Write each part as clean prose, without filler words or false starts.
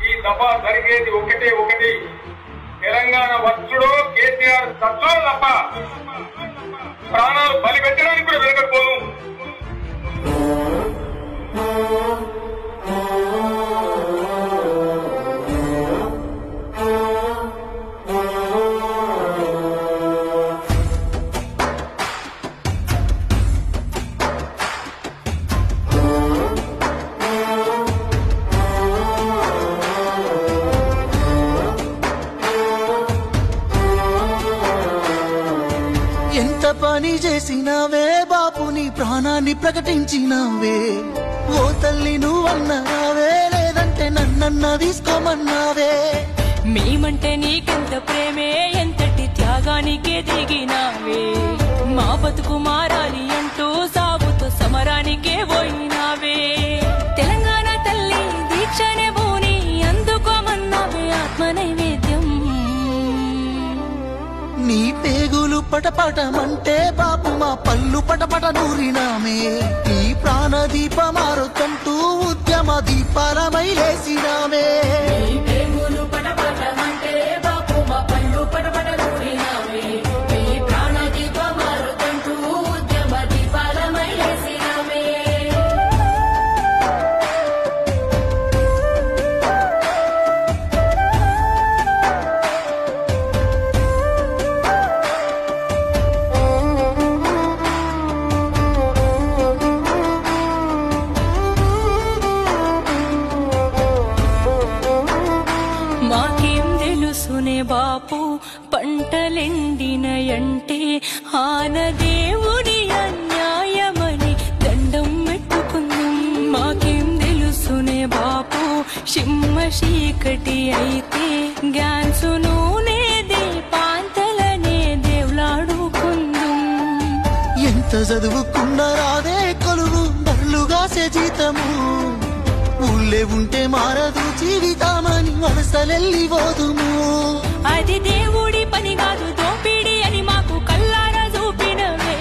ఈ దఫా జరిగేది ఒకటే ఒకటి, తెలంగాణ వచ్చుడో కేసీఆర్ చచ్చో తప్ప ప్రాణాలు బలి పెట్టడానికి కూడా వెనకపోను. పని చేసినావే బాపు, నీ ప్రాణాన్ని ప్రకటించినావే. ఓ తల్లి నువ్వన్నావే, లేదంటే నన్నన్న తీసుకోమన్నావే. మేమంటే నీకెంత ప్రేమే, ఎంతటి త్యాగానికే దిగినావే. మా బతుకు మారాలి అంటూ సాగుతూ సమరానికే పోయినావే. తెలంగాణ తల్లి దీక్షనే భూని అందుకోమన్నావే ఆత్మ నైవేద్యం. నీ పేగులు పటపటమంటే బాపు మా పళ్ళు పటపట నూరినామే. నీ ప్రాణదీపమారుతంటూ ఉద్యమ దీపాలమై లేసినామే. బాపు పంటలెండినయంటే ఆనదేవుడి అన్యాయమని దండం పెట్టుకుందాం. మాకేం తెలుసునే బాపు, సింహ చీకటి అయితే గ్యాన్సు నూనె దీపాంతలనే దేవులాడుకుందాం. ఎంత చదువుకున్నా రాదే కొలువు, బర్లుగాసే జీతము. ఊళ్ళే ఉంటే మారదు జీవితామని వలసలెల్లి పోదుము. అది దేవుడి పని కాదు దోపిడి అని మాకు కల్లారా చూపినవే.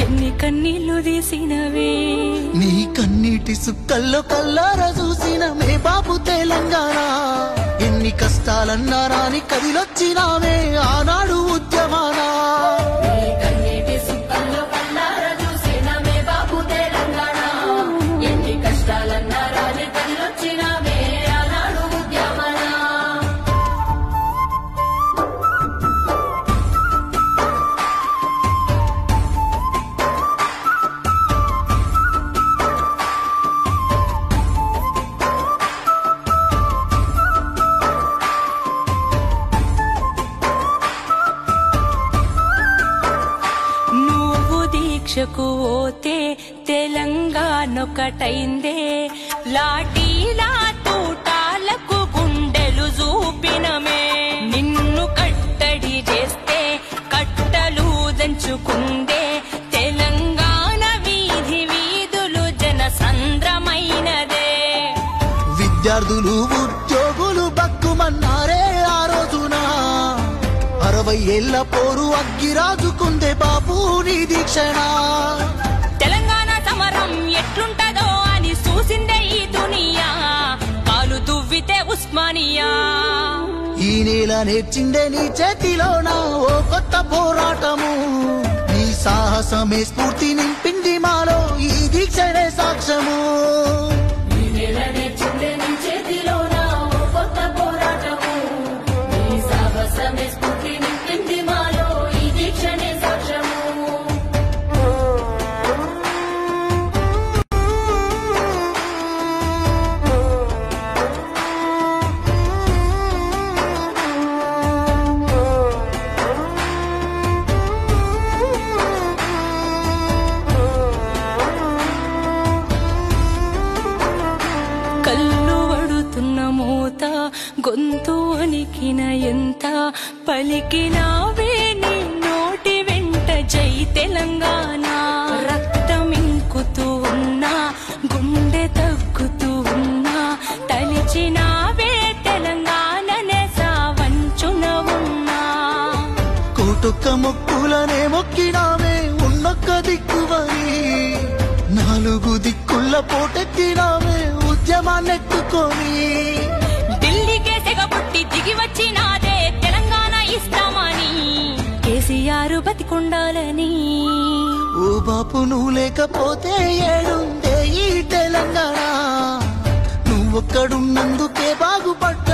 ఎన్ని కన్నీళ్లు తీసినవే, నీ కన్నీటి సుక్కల్లో కల్లారా చూసినమే బాబు తెలంగాణ. ఎన్ని కష్టాలన్నారా అని కదిలొచ్చినామే ఆనాడు ఉద్యమానా. దీక్షకు పోతే తెలంగాణొకటైందే. లాఠీలా తూటాలకు గుండెలు చూపినమే. నిన్ను కట్టడి చేస్తే కట్టలు దంచుకుందే. తెలంగాణ వీధి వీధులు జనసంద్రమైనదే. విద్యార్థులు ఉద్యోగులు బక్కుమన్నారే ఆ రోజున. 60 ఏళ్ల పోరు అగ్గిరాజుకుందే బాబు నీ దీక్షణ. తెలంగాణ సమరం ఎట్లుంటదో అని చూసిందే ఈ దునియా. కాలు దువ్వితే ఉస్మానియా. ఈ నేల నేర్చిందే నీ చేతిలోన ఓ కొత్త పోరాటము. నీ సాహసమే స్ఫూర్తి నింపింది మాలో, ఈ దీక్షనే సాక్ష్యము. గొంతు వణికిన ఎంత పలికినావే నీ నోటి వెంట జై తెలంగాణ. రక్తమింకుతూ ఉన్నా, గుండె తగ్గుతూ ఉన్నా, తలిచినావే తెలంగాణనే సావంచున ఉన్నా. కోటొక్క మొక్కులనే మొక్కినావే ఉన్నొక్క దిక్కువని. 4 దిక్కుల పోటెత్తినావే ఉద్యమాన్నెత్తుకొని. దిగి వచ్చినాదే తెలంగాణ ఇస్తామని కేసీఆర్ బతికుండాలని. ఓ బాపు నువ్వు లేకపోతే ఏడుందే ఈ తెలంగాణ, నువ్వొక్కడున్నందుకే బాగుపడ్డ